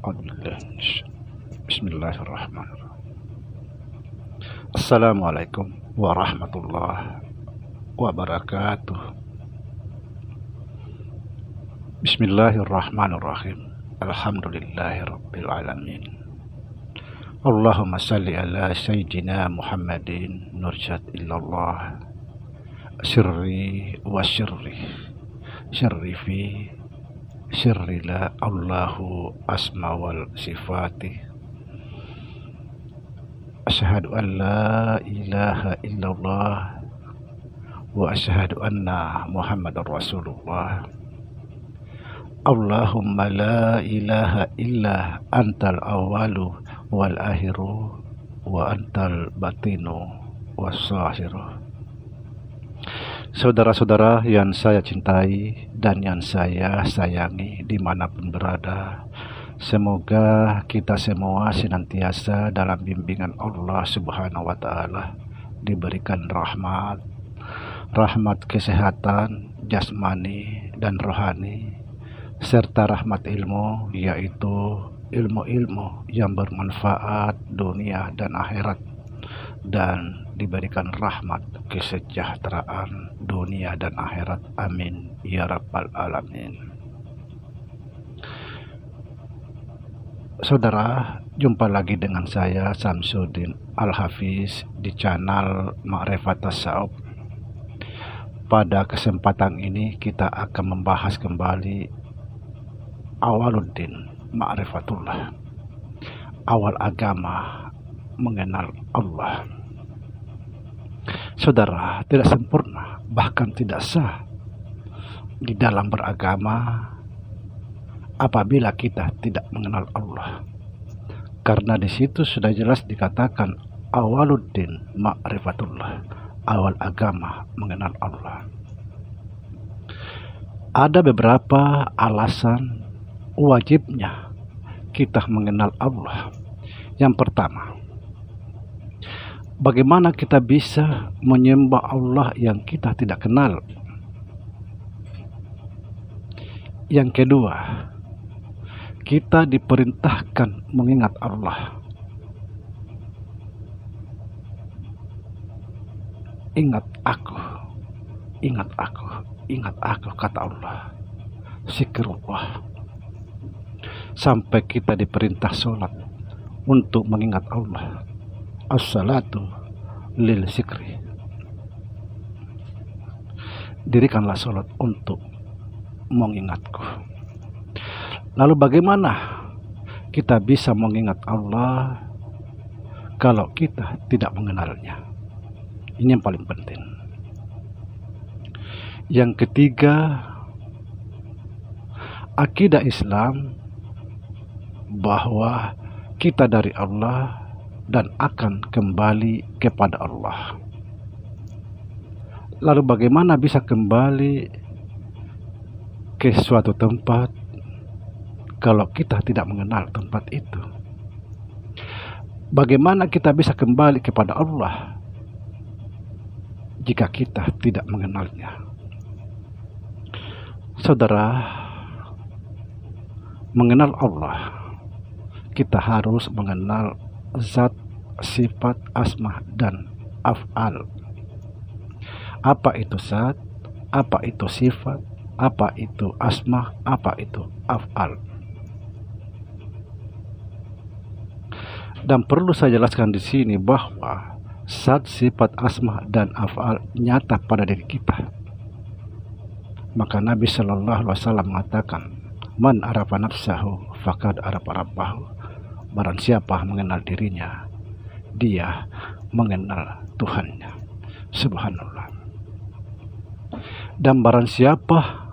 Bismillahirrahmanirrahim. Assalamualaikum warahmatullahi wabarakatuh. Bismillahirrahmanirrahim. Alhamdulillahirabbil alamin. Allahumma salli ala sayyidina Muhammadin nursyad illallah sirri wa syirri fi syirrila Allahu asma wal sifati. Asyhadu an la ilaha illallah wa asyhadu anna Muhammadar Rasulullah. Allahumma la ilaha illa antal awalu wal akhiru wa antal batinu was zahiru. Saudara-saudara yang saya cintai dan yang saya sayangi dimanapun berada, semoga kita semua senantiasa dalam bimbingan Allah Subhanahu wa Ta'ala, diberikan rahmat kesehatan jasmani dan rohani, serta rahmat ilmu, yaitu ilmu-ilmu yang bermanfaat dunia dan akhirat, dan diberikan rahmat kesejahteraan dunia dan akhirat. Amin ya rabbal alamin. Saudara, jumpa lagi dengan saya Samsuddin Al-Hafiz di channel Ma'rifat Tasawuf. Pada kesempatan ini kita akan membahas kembali Awaluddin Ma'rifatullah, awal agama mengenal Allah. Saudara, tidak sempurna, bahkan tidak sah di dalam beragama apabila kita tidak mengenal Allah. Karena di situ sudah jelas dikatakan Awaluddin Ma'rifatullah, awal agama mengenal Allah. Ada beberapa alasan wajibnya kita mengenal Allah. Yang pertama, bagaimana kita bisa menyembah Allah yang kita tidak kenal? Yang kedua, kita diperintahkan mengingat Allah. Ingat aku, ingat aku, ingat aku, kata Allah. Zikrullah. Sampai kita diperintah sholat untuk mengingat Allah. As-salatu lil zikri. Dirikanlah sholat untuk mengingatku. Lalu bagaimana kita bisa mengingat Allah kalau kita tidak mengenalnya? Ini yang paling penting. Yang ketiga, akidah Islam bahwa kita dari Allah dan akan kembali kepada Allah. Lalu bagaimana bisa kembali ke suatu tempat kalau kita tidak mengenal tempat itu? Bagaimana kita bisa kembali kepada Allah jika kita tidak mengenalnya? Saudara, mengenal Allah, kita harus mengenal zat, sifat, asma, dan af'al. Apa itu zat? Apa itu sifat? Apa itu asma? Apa itu af'al? Dan perlu saya jelaskan di sini bahwa zat, sifat, asma, dan af'al nyata pada diri kita. Maka Nabi Shallallahu Alaihi Wasallam mengatakan, "Man arafa nafsahu faqad arafa rabbahu." Barang siapa mengenal dirinya, dia mengenal Tuhannya. Subhanallah. Dan barang siapa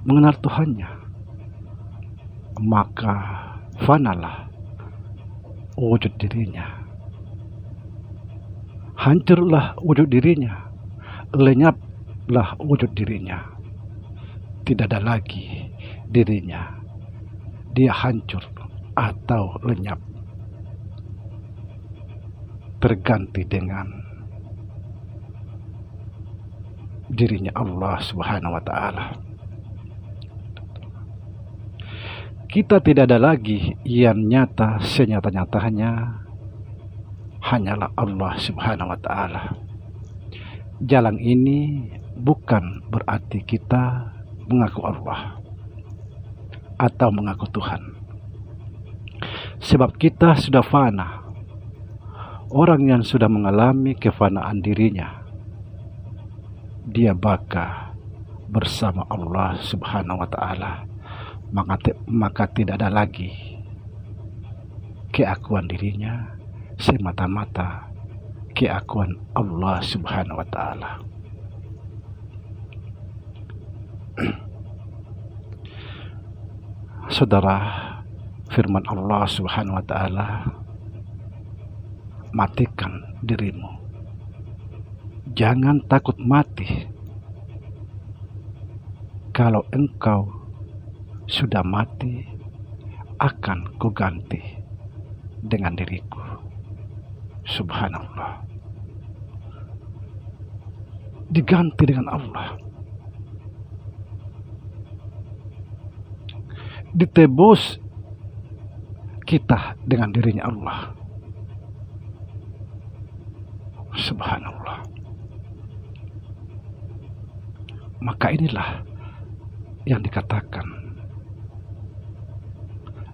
mengenal Tuhannya, maka fanalah wujud dirinya, hancurlah wujud dirinya, lenyaplah wujud dirinya. Tidak ada lagi dirinya, dia hancur atau lenyap, terganti dengan dirinya Allah Subhanahu wa Ta'ala. kita tidak ada lagi yang nyata senyata-nyatanya, hanyalah Allah Subhanahu wa Ta'ala. Jalan ini bukan berarti kita mengaku Allah atau mengaku Tuhan, sebab kita sudah fana. Orang yang sudah mengalami kefanaan dirinya, dia baka bersama Allah Subhanahu wa Ta'ala, maka tidak ada lagi keakuan dirinya, semata-mata keakuan Allah Subhanahu wa Ta'ala. Saudara, firman Allah Subhanahu wa Ta'ala, matikan dirimu, jangan takut mati. Kalau engkau sudah mati, akan kuganti dengan diriku. Subhanallah, diganti dengan Allah, ditebus kita dengan dirinya Allah. Subhanallah. Maka inilah yang dikatakan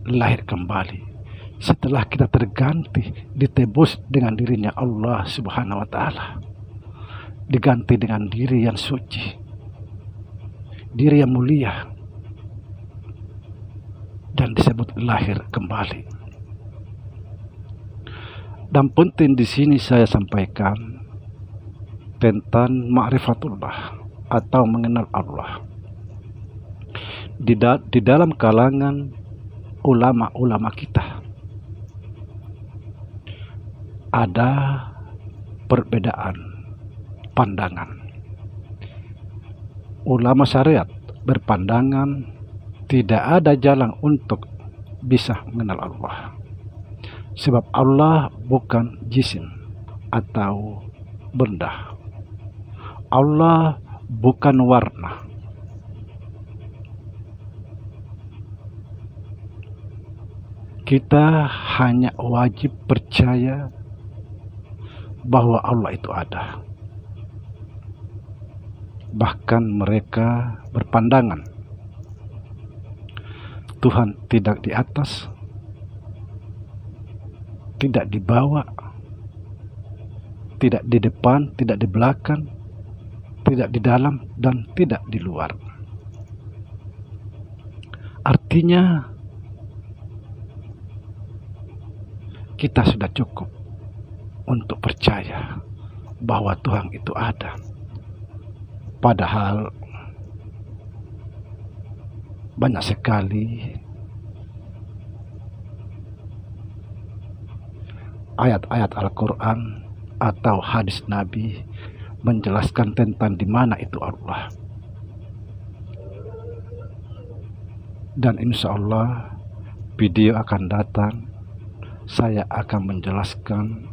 lahir kembali, setelah kita terganti, ditebus dengan dirinya Allah Subhanahu wa Ta'ala, diganti dengan diri yang suci, diri yang mulia, dan disebut lahir kembali. Dan penting di sini saya sampaikan tentang ma'rifatullah atau mengenal Allah. Di dalam kalangan ulama-ulama kita ada perbedaan pandangan. Ulama syariat berpandangan tidak ada jalan untuk bisa mengenal Allah, sebab Allah bukan jisim atau benda. Allah bukan warna. Kita hanya wajib percaya bahwa Allah itu ada. Bahkan mereka berpandangan Tuhan tidak di atas, tidak di bawah, tidak di depan, tidak di belakang, tidak di dalam, dan tidak di luar. Artinya kita sudah cukup untuk percaya bahwa Tuhan itu ada. Padahal banyak sekali ayat-ayat Al-Quran atau hadis Nabi menjelaskan tentang di mana itu Allah. Dan insya Allah video akan datang, saya akan menjelaskan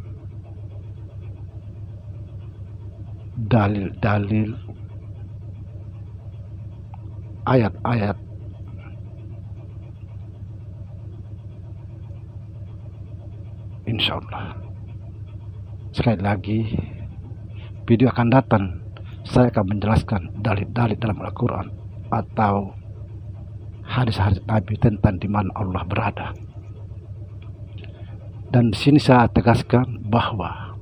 dalil-dalil ayat-ayat insya Allah. Sekali lagi, video akan datang, saya akan menjelaskan dalil-dalil dalam Al-Quran atau hadis-hadis Nabi tentang di mana Allah berada. Dan di sini saya tegaskan bahwa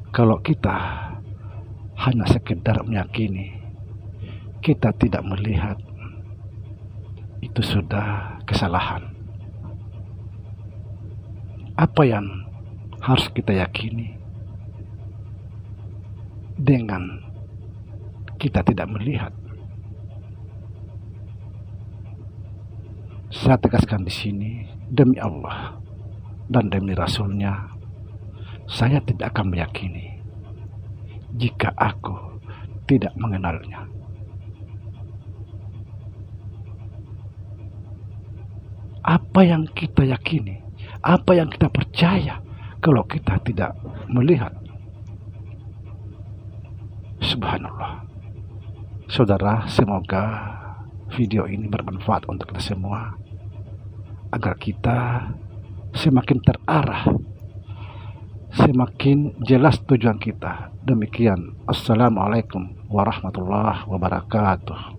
kalau kita hanya sekedar meyakini, kita tidak melihat, itu sudah kesalahan. Apa yang harus kita yakini dengan kita tidak melihat? Saya tegaskan di sini, demi Allah dan demi Rasulnya, saya tidak akan meyakini jika aku tidak mengenalnya. Apa yang kita yakini, apa yang kita percaya kalau kita tidak melihat? Subhanallah. Saudara, semoga video ini bermanfaat untuk kita semua, agar kita semakin terarah, semakin jelas tujuan kita. Demikian. Assalamualaikum warahmatullahi wabarakatuh.